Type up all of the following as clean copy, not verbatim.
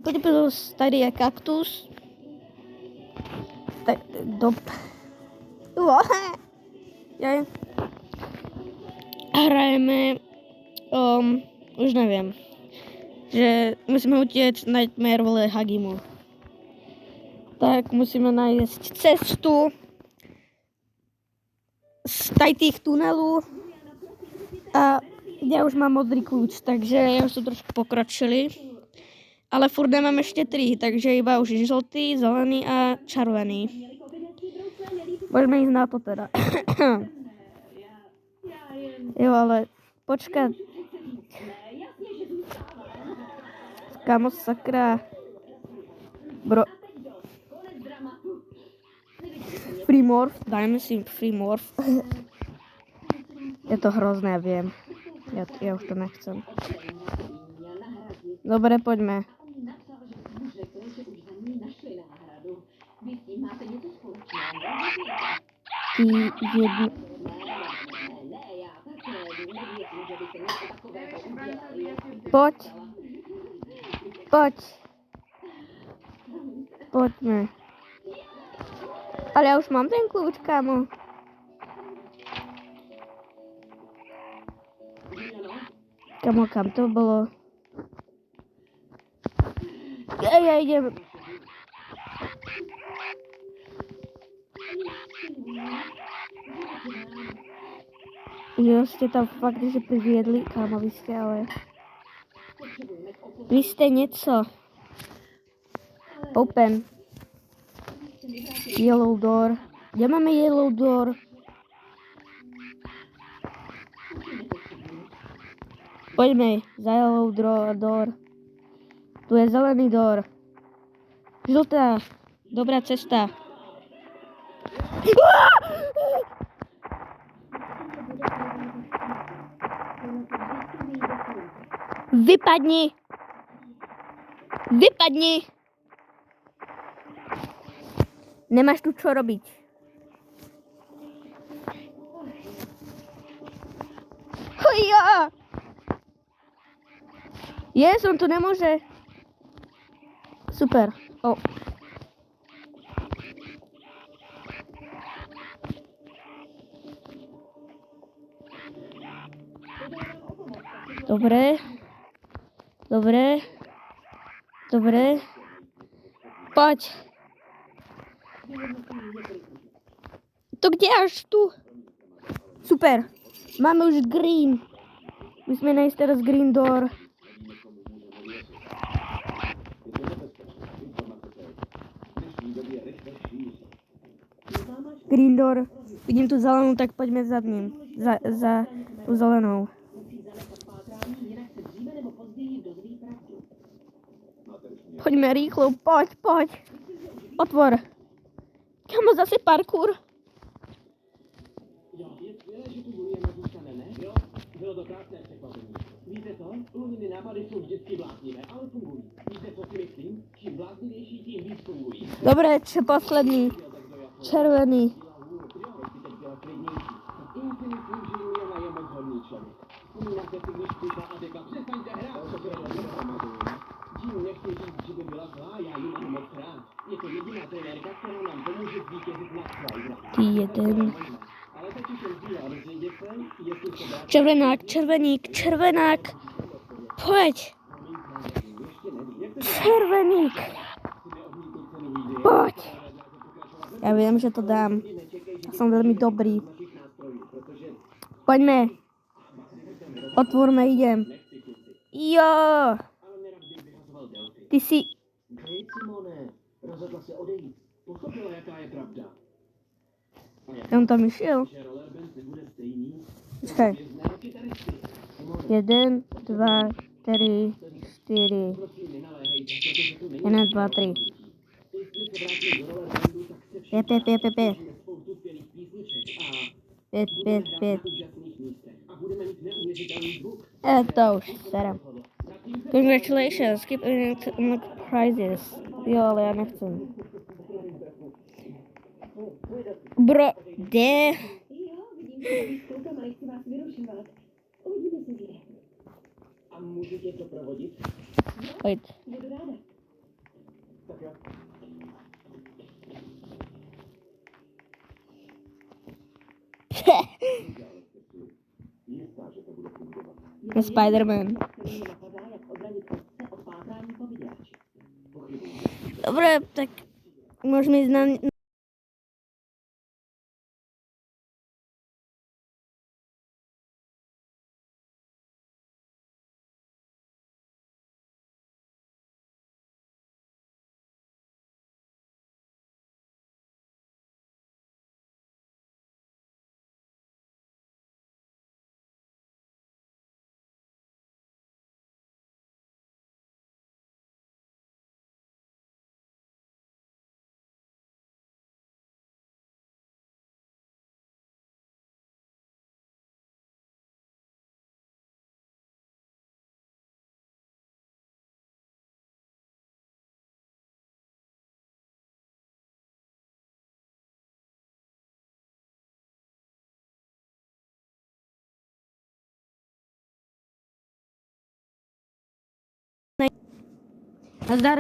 Podívej, tady je kaktus. Tak, hrajeme, už nevím, že musíme utěct Nightmare vole Hagimu. Tak musíme najít cestu z těch tunelů a já už mám modrý klíč, takže já už to trošku pokročili. Ale furt nemám ještě 3, takže iba už žltý, zelený a červený. Můžeme jít na to teda. Jo, ale počkat. Kámo, sakra. Bro. Free morph, dajme si free morph. Je to hrozné, vím. Já už to nechcem. Dobré, pojďme. Pojď. Pojďme. Ale já už mám ten klíč, kámo. Kámo, kam to bylo? Já jdem. Jo, jste tam fakt, že přivědli, kámo, vy jste, ale... Vy jste něco. Open. Yellow door. Kde máme yellow door? Pojďme za yellow door. Tu je zelený door. Žlutá. Dobrá cesta. Vypadni. Nemáš tu čo robiť. Hojja! On to nemôže. Super. Dobre. Poď. To kde až tu? Super. Máme už green. Musíme najít teraz green door. Green door. Vidím tu zelenou, tak pojďme za ním. Za tu zelenou. Pojďme rýchlo, pojď. Otvor. Kamo, zase parkour. Bylo to krásné překvapení. Víte co? Luniny nápady jsou vždycky bláznivé, ale fungují. Víte, co si myslím? Čím bláznivější, tím víc fungují. Dobré, poslední. Červený. Jeden. Červenák. Pojď. Červeník. Pojď. Já vím, že to dám. Já jsem velmi dobrý. Pojďme. Otvorme, jdem. Jo. Ty jsi... On tam išel. Počkej. 1, 2, 3, 4. 1, 2, 3. Pět. To už serem. Congratulations, keep unlock prizes. Jo, ale já nechcem. Bro, kde? Pojď. Spider-Man. Dobre, tak môžeme ísť na...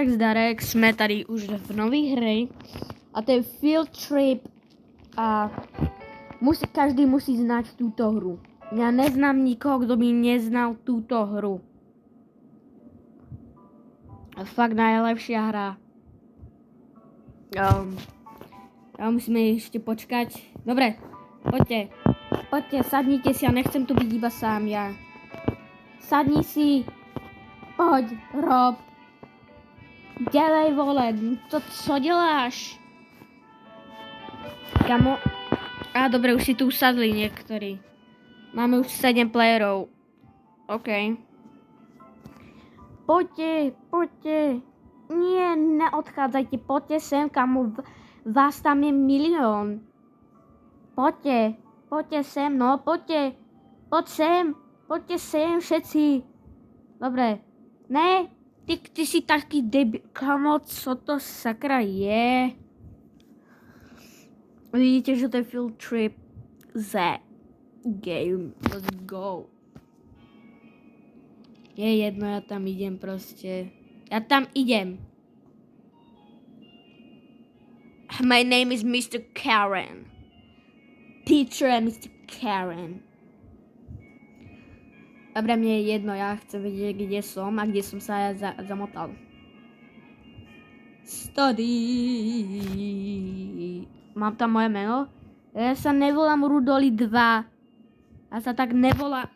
Zdarek, jsme tady už v nový hře a to je Field Trip a každý musí znát túto hru. Já neznám nikoho, kdo by neznal túto hru. Fakt najlepší hra. Musíme ještě počkať. Dobre, poďte, sadnite si, ja nechcem tu byť iba sám ja. Sadni si, poď, Rob. Dělej, vole, to co děláš? Kamo? Dobre, už si tu usadli niektorí. Máme už 7 playerov. OK. Poďte. Nie, neodchádzajte, poďte sem, kamo. Vás tam je milión. Poďte sem, no, poďte. Poďte sem, všetci. Dobre. Ne? Ty si taký debil. Kamo, co to sakra je? Vidíte, že to je Field Trip Z game. Let's go. Je jedno, ja tam idem proste. My name is Mr. Karen. Teacher and Mr. Karen. Dobre, mne je jedno, ja chcem vedieť, kde som a kde som sa zamotal. Study. Mám tam moje meno? Ja sa nevolám Rudoli 2. Ja sa tak nevolám.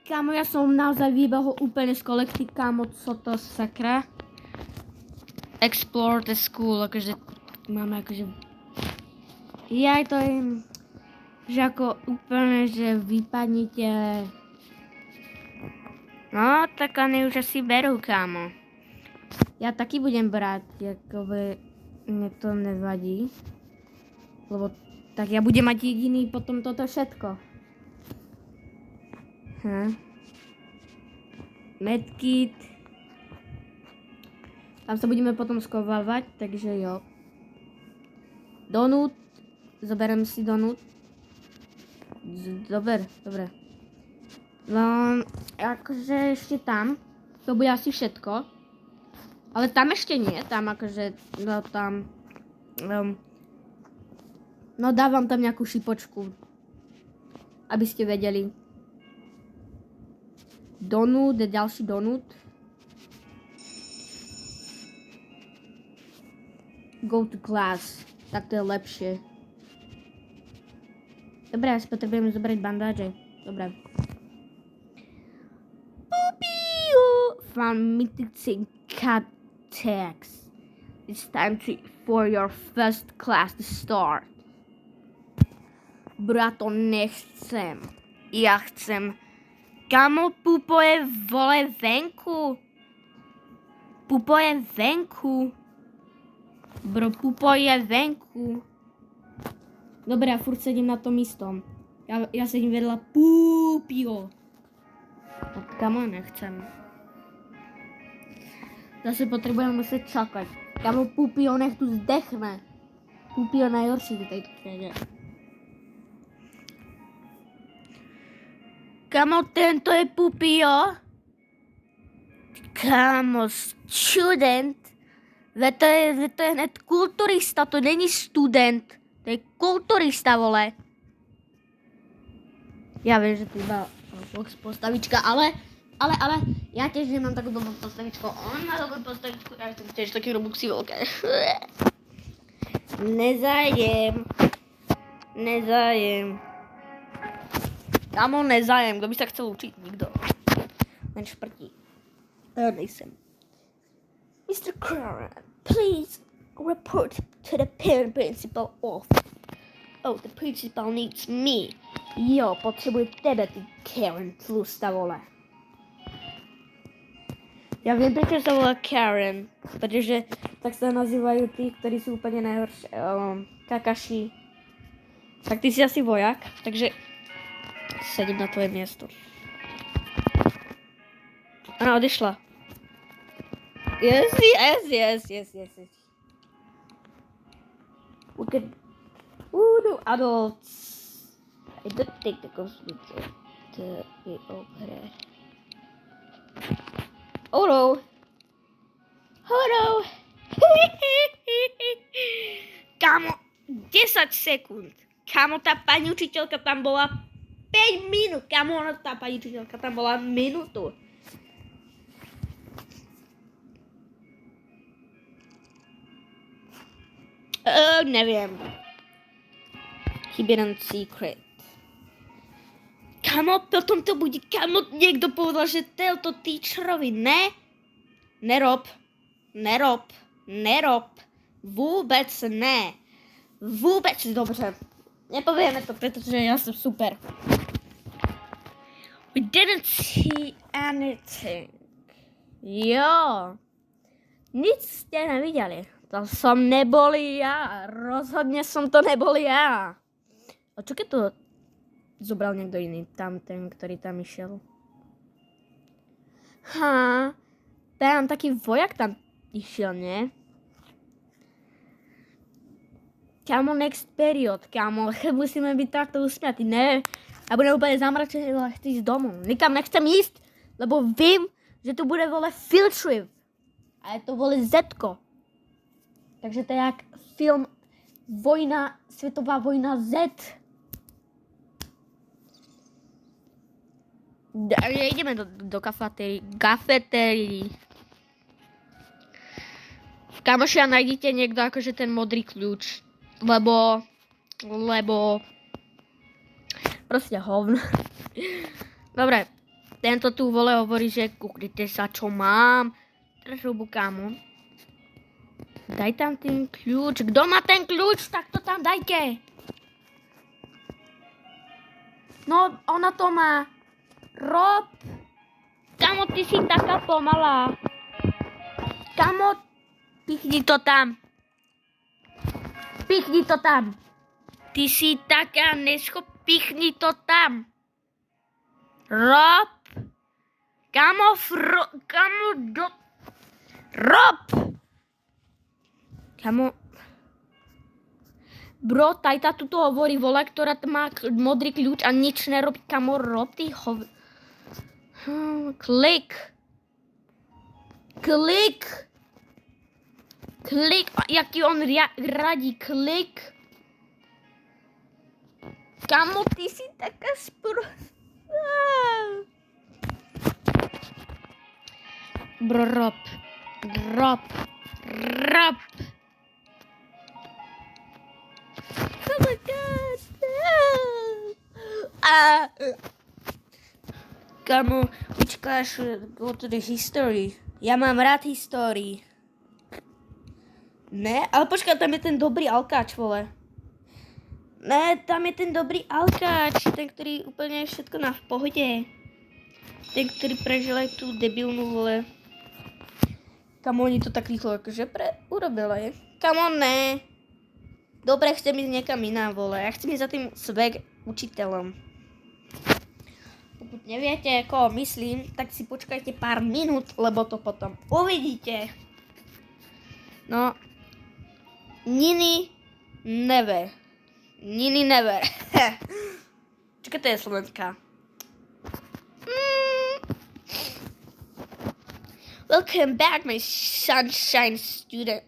Kámo, ja som naozaj vybehol úplne z kolekty, kámo, co to sakra. Explore the school, akože máme akože... Jaj, to je... Že ako úplne, že vypadnite... No, tak oni už asi berú, kámo. Ja taky budem brať, akoby mne to nevadí. Lebo tak ja budem mať jediný potom toto všetko. Medkit. Tam sa budeme potom skovávať, takže jo. Donut. Zoberiem si donut. Dobre. No, akože ešte tam, to bude asi všetko. Ale tam ešte nie, tam akože, no tam, no dávam tam nejakú šipočku, aby ste vedeli. Donut, je ďalší donut. Go to class, tak to je lepšie. Dobre, asi potrebujeme zobrať bandáže, dobre. Found missing cat tags. It's time for your first class to start. Brato, nechcem. Ja chcem. Kamo, Pupo je vole venku. Pupo je venku. Bro, Pupo je venku. Dobre, ja furt sedím na tom istom. Ja sedím vedľa Pupio. Kamo, nechcem. Zase potrebujeme musieť čakať. Kamo, Pupio nech tu zdechne. Pupio najhorší v tejto knede. Kamo, tento je Pupio? Kamo, student? To je hned kulturista, to není student. To je kulturista, vole. Ja viem, že ty iba Roblox postavička, ale ja tiež nemám takú dobrú postavičku. On má dobrú postavičku, ja som tiež taký Robloxy veľké. Nezájem. Kamo, nezájem. Kto by sa chcel učiť? Nikto. Len šprtí. Ja nejsem. Mr. Karen, please report to the parent principal office. Oh, the principal needs me. Jo, potřebuje tebe, ty Karen tlusta vole. Ja viem, prečo sa volá Karen, pretože tak sa nazývajú tí, ktorí sú úplne najhoršie, kakaši. Tak ty si asi vojak, takže sedím na tvoje miesto. Ona odišla. Yes. We could... no adults. I don't think the computer to be open. Oh no. Kamo, 10 sekúnd. Kamo, tá pani učiteľka tam bola 5 minút. Kamo, tá pani učiteľka tam bola minútu. Neviem. Hidden secret. Kamo, potom to bude, kamo, niekto povedal, že tento teacherovi, ne? Nerob. Vôbec ne. Vôbec dobře. Nepovieme to, pretože ja som super. We didn't see anything. Jo. Nic ste nevideli. To som nebol ja. Rozhodne som to nebol ja. A čo keď to zobral niekto iný? Tam ten, ktorý tam išiel. Tam taký vojak tam išiel, nie? Kamo, next period, kamo. Musíme byť takto usmiatí, ne? A budem úplne zamračený, ale chci ísť domov. Nikam nechcem ísť, lebo vím, že tu bude vole field trip. A je to vole Zetko. Takže to je jak film Svetová vojna Z. Ideme do kafetérii. Kamošia, nájdete niekto akože ten modrý kľúč. Lebo proste hovno. Dobre, tento tu vole hovorí, že kúknite sa, čo mám. Trežubu, kamo. Daj tam ten kľúč. Kto má ten kľúč, tak to tam dajte. No, ona to má. Rob. Kamo, ty si taká pomalá. Kamo, pichni to tam. Ty si taká pichni to tam. Rob. Rob. Kamo, bro, tajta tuto hovorí vola, ktorá má modrý kľúč a nič nerobí. Kamo, rob, ty Klik. Jaký on radí. Klik. Kamo, ty si taká Bro, rob. Oh my god. Kamo, počkáš, go to the history. Ja mám rád histórii. Ne, ale počkaj, tam je ten dobrý alkáč, vole. Ne, tam je ten dobrý alkáč, ten, ktorý úplne je všetko v pohode. Ten, ktorý prežil aj tú debilnú, vole. Kamo, oni to tak rýchlo akože urobila, je. Kamo, ne. Dobre, chcem ísť niekam iná, vole. Ja chcem ísť za tým svek učiteľom. Pokud neviete, koho myslím, tak si počkajte pár minút, lebo to potom uvidíte. No. Nini never. Čakaj, to je slovenská. Welcome back, my sunshine student.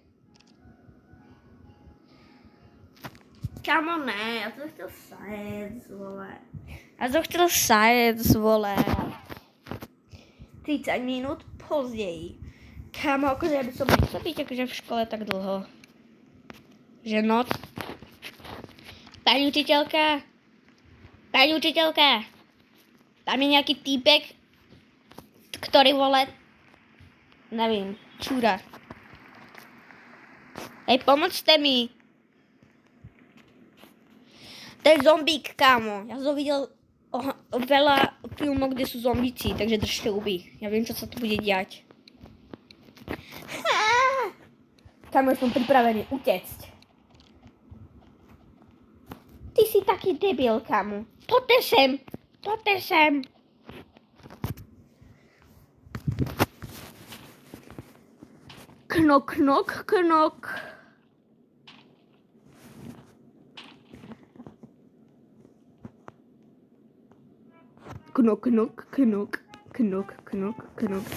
Come on, ne, ja som chcel science, vole. A to chcel science, vole. 30 minút později. Kámo, akože ja by som nechcel byť akože v škole tak dlho. Že noc. Pani učiteľka, tam je nejaký týpek, ktorý vole, nevím, čúra. Hej, pomocte mi. To je zombík, kámo. Ja som videl veľa filmov, kde sú zombíci, takže držte huby. Ja viem, čo sa tu bude diať. Kámo, som pripravený utecť. Ty si taký debil, kámo. Poďte sem. Knok. Knok.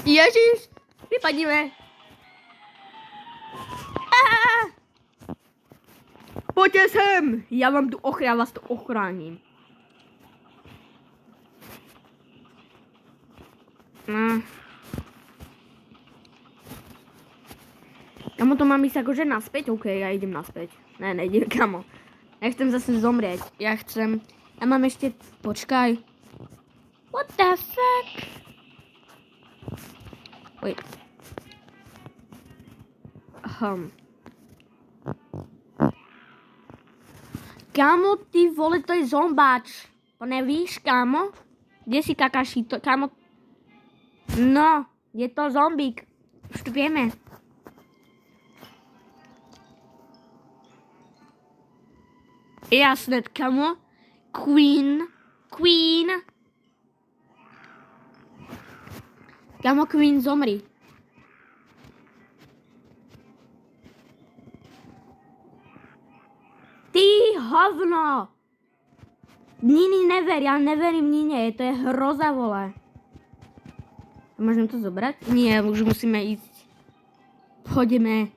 Ježiš, vypadíme. Poďte sem, ja vám tu vás tu ochránim. Kamo, to mám ísť akože naspäť? OK, ja idem naspäť. Ne, nejdem, kamo. Nechcem zase zomrieť. Ja mám ešte, počkaj. What the fuck? Wait. Kámo, ty vole, to je zombáč. To nevíš, kámo? Kde si Kakashi? Kámo. No, je to zombík. Už to vieme. Jasné, kámo. Queen. Kámo, Queen zomri. Ty hovno! Nini never, ja neverím Nine, to je hroza, vole. Môžem to zobrať? Nie, už musíme ísť. Poďme.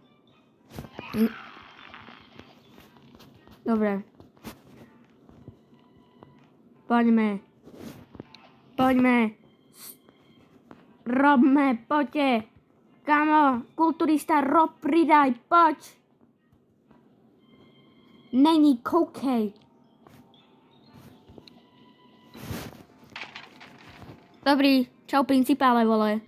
Dobre. Poďme. Robme, poďte. Kamo, kulturista, Rob, pridaj, poď. Není, koukej. Dobrý, čau principále, vole.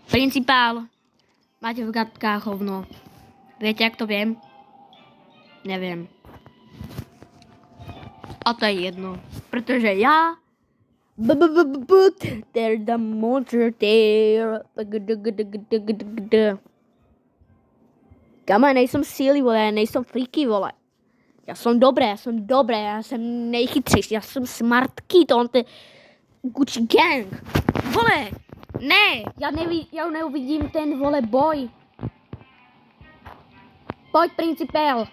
Principál, máte v gadkách hovno. Viete, jak to viem? Neviem. A to je jedno, pretože ja there's the monster there. Kama, nejsem síly, vole, ja nejsem freaky, vole. Ja som dobré, ja som nejchytřejší, ja som smart kid, on to Gucci gang. Vole, ne, ja neuvidím ten, vole, boj. Poď, principál.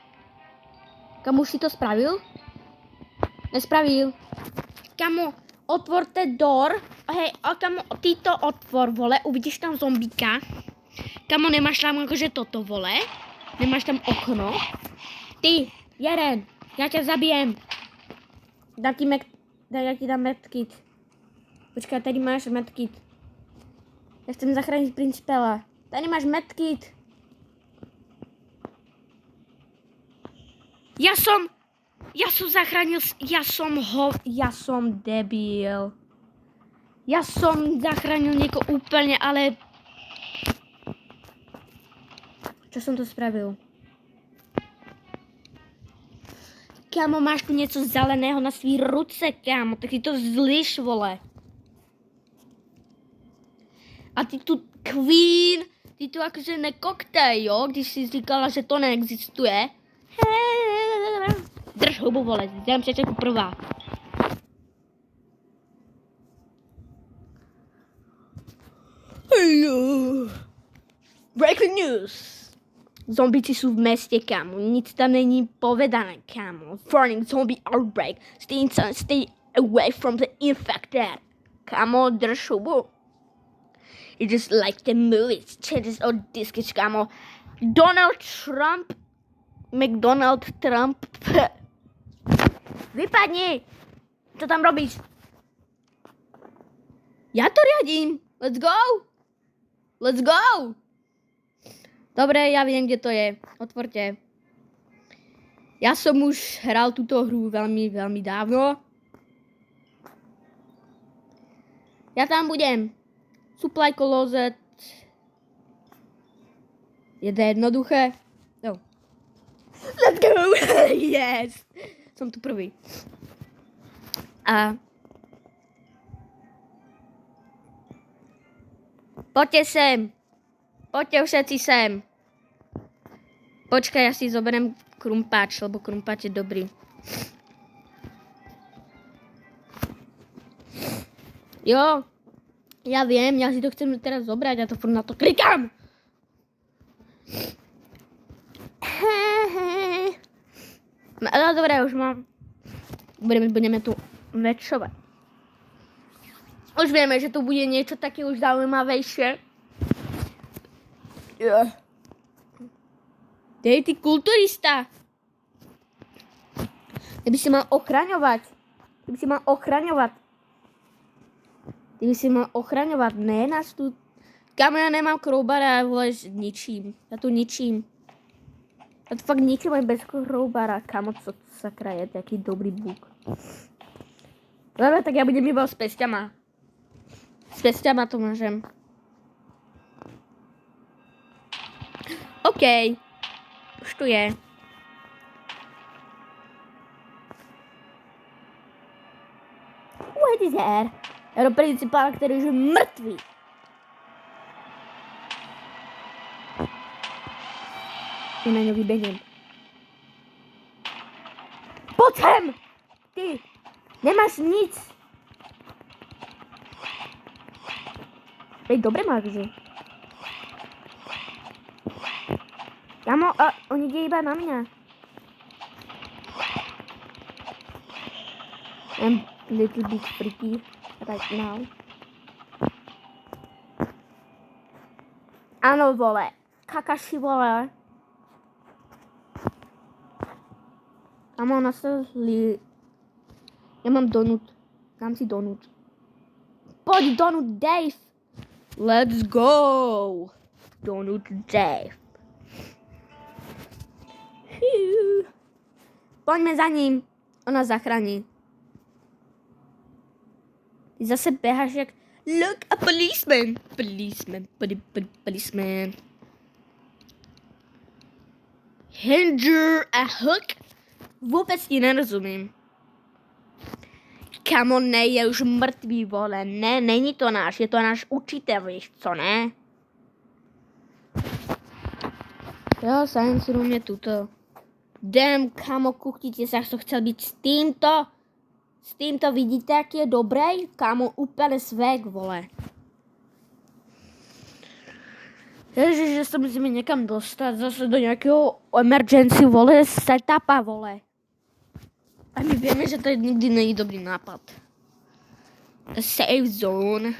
Kam už si to spravil? Nespravil. Kamo, otvorte door. Hej, a kamo, ty to otvor, vole, uvidíš tam zombíka. Kamo, nemáš tam akože toto, vole? Nemáš tam okno? Ty, jeden, ja ťa zabijem. Ja ti dám medkit. Počkaj, tady máš medkit. Ja chcem zachrániť principála. Tady máš medkit. Ja som zachránil, ja som debil. Ja som zachránil niekoho úplne, ale... Čo som to spravil? Kámo, máš tu niečo zeleného na svý ruce, kámo, tak si to zliš, vole. A ty tu Queen, ty tu akože nekoktej, jo, když si říkala, že to neexistuje. Drž hubu, vole, jdem přečet prvá. Hello. Breaking news. Zombíci sú v meste, kámo. Nic tam není povedané, kámo. Warning, zombie outbreak. Stay away from the infected. Kámo, drž hubu. It is like the movies. Changes or discs, kámo. Donald Trump McDonald Trump. Vypadni! Čo tam robíš? Ja to riadím. Let's go! Let's go! Dobre, ja viem, kde to je. Otvorte. Ja som už hral túto hru veľmi, veľmi dávno. Ja tam budem. Supply closet. Je to jednoduché. No. Let's go! Yes! Som tu prvý. A poďte sem. Poďte všetci sem. Počkaj, ja si zoberiem krumpáč, lebo krumpáč je dobrý. Jo, ja viem, ja si to chcem teraz zobrať a to furt na to klikám. No dobré, už mám. Budeme tu večovať. Už vieme, že tu bude niečo také už zaujímavejšie. Dej, ty kulturista. Ty by si mal ochraňovať. Ne, nás tu. Kámo, ja nemám kroubara, vole, ničím. Ja tu ničím. Ja to fakt ničím aj bez kroubara. Kámo, co sakra je, taký dobrý búk. Dobre, tak ja budem iba s pesťama. S pesťama to môžem. OK. Už tu je. What is that? Je to principál, který už je mrtvý. I na něj vyběhnem. Pojď sem! Ty! Nemáš nic! Ej, dobré máš, že? Kámo, a oni jde iba na mě. I'm a little bit freaky right now. Ano, vole. Kakashi, vole. Kámo, nasazli. Já mám donut. Dám si donut. Pojď, donut Dave. Let's go. Donut Dave. Poďme za ním. Ona zachrání. Ty zase běháš jak... Look, a policeman. Policeman. Hinder a hook. Vůbec ti nerozumím. Kamo, ne, je už mrtvý, vole. Ne, není to náš, je to náš učitel, víš co, ne? Jo, science room je tuto. Damn, kamo, kuchtíte sa, som chcel byť s týmto. S týmto vidíte, aký je dobrý? Kamo, úplne svek, vole. Ježiš, že sa musíme niekam dostať, zase do nejakého emergency, vole, setupa, vole. A my vieme, že to nikdy není dobrý nápad. A safe zone.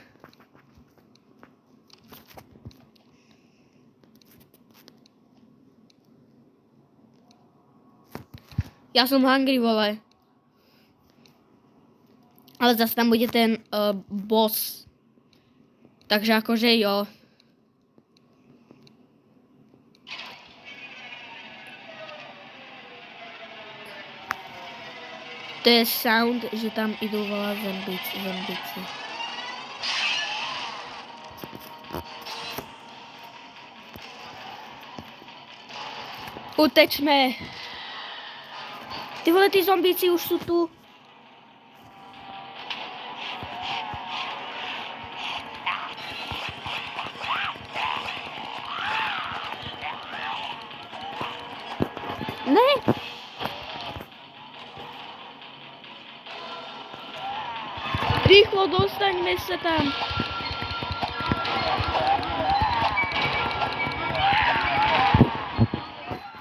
Ja som hungry, vole. Ale zase tam bude ten boss. Takže akože jo. To je sound, že tam idú volať zombici. Utečme. Ty vole, ty zombíci už sú tu. Ne. Rýchlo dostaňme sa tam.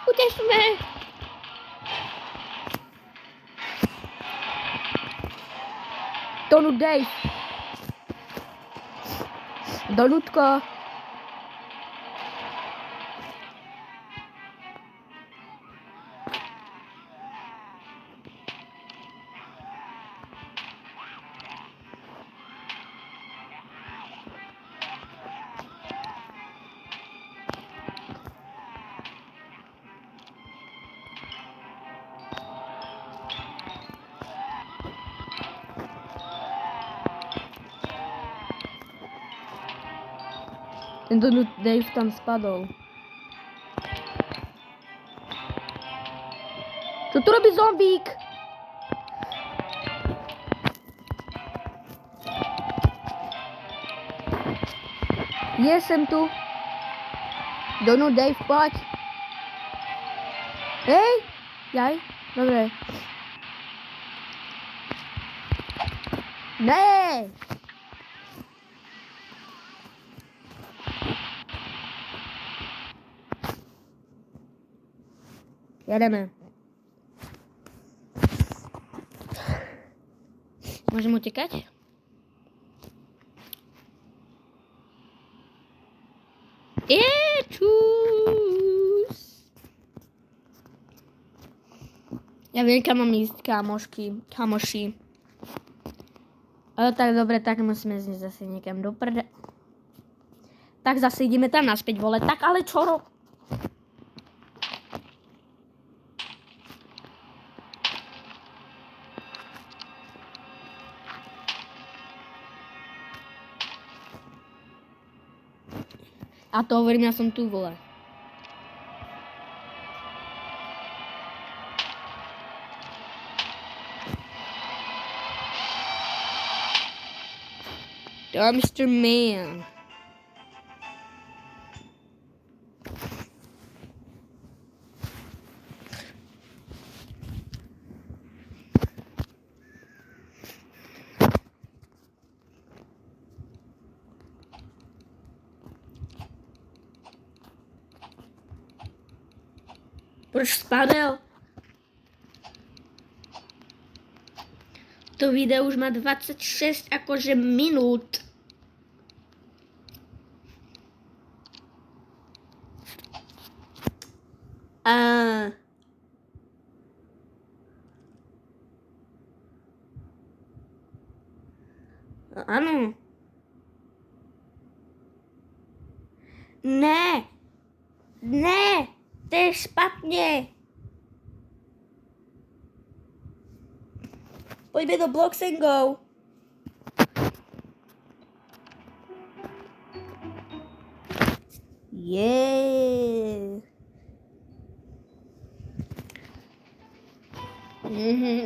Utečme. Donut Dave. Donutko. Tento Dave tam spadol. Čo tu robí zombík? Jsem tu. Donu, Dave, pojď. Hej, jaj, dobré. Ne! Jedeme. Můžeme utěkat? Čus. Já vím, kam mám jíst, kamoši. Ale tak dobré, tak musíme zniť zase někam do prde. Tak zase jdeme tam naspäť, vole. Tak ale čo? A to hovorím, já jsem tu, vole. Dumpster Man. Proč spadl? To video už má 26 akože minút. Ano. Ne. Ne. To je špatně. Pojďme do Blocks and Go.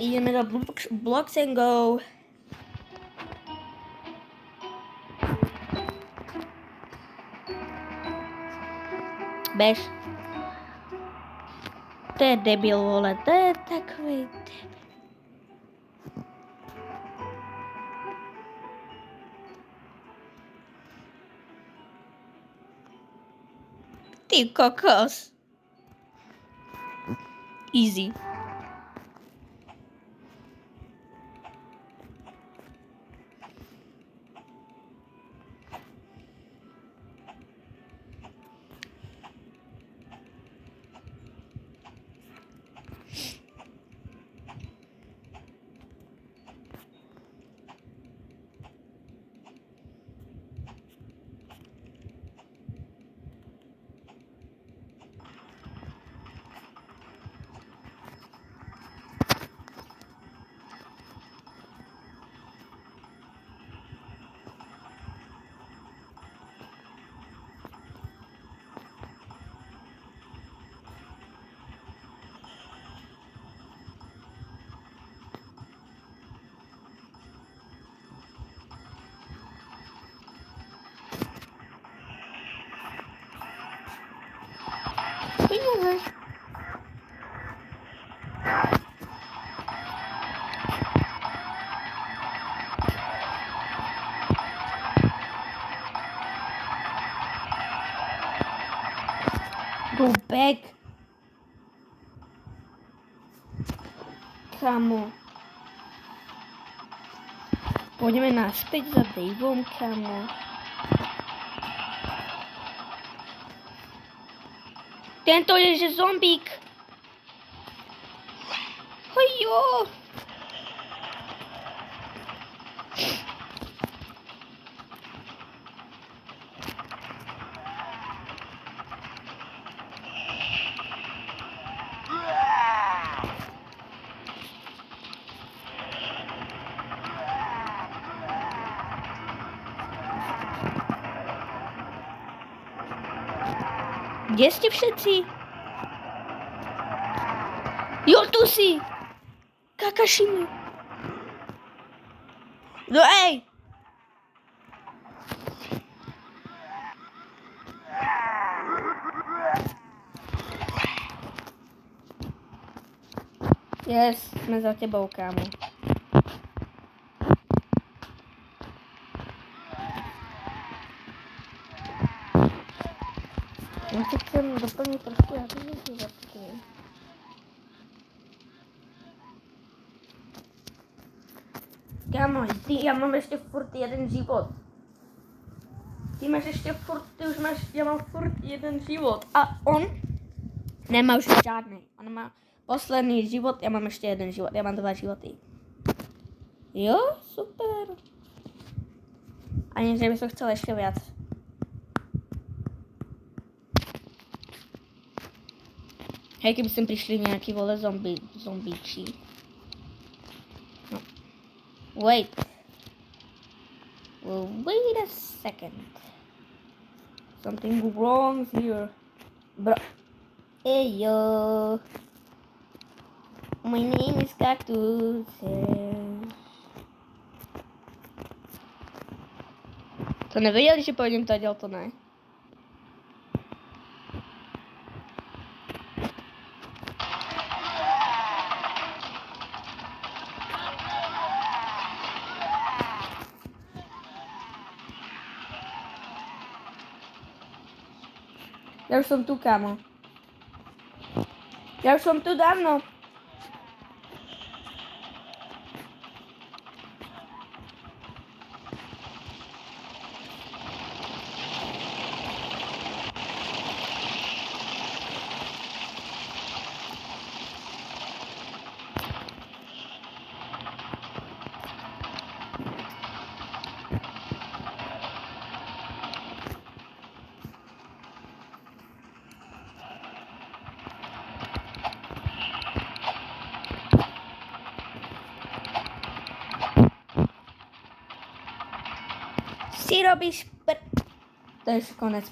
Ideme do Blocks and Go. Bež. To je debil, vole, to je takový debil. Ty kokos. Easy. Peníze. Go back. Kamo. Pojďme naspäť za Davom, kamo. Tento je, že zombík. Hojo. Kde ste všetci? Jo, tu si! Kakashi. No ej! Yes, sme za tebou, kámo. Ja si chcem doplniť trošku životky. Kámo, ja mám ešte furt jeden život. Ty máš ešte furt, ja mám furt jeden život. A on nemá už žádnej. On má posledný život, ja mám ešte jeden život. Ja mám 2 životy. Jo, super. Ani, že by som chcel ešte viac. Hej, keby sem prišli nejaký vole zombíči. No. Wait. Well, wait a second. Something wrong here. Bro. Hey yo. My name is Cactus. To nevedeli, že pôjdem to ďal, to ne. Ja už som tu, kámo. Ja už som tu dávno. Si robíš To je konec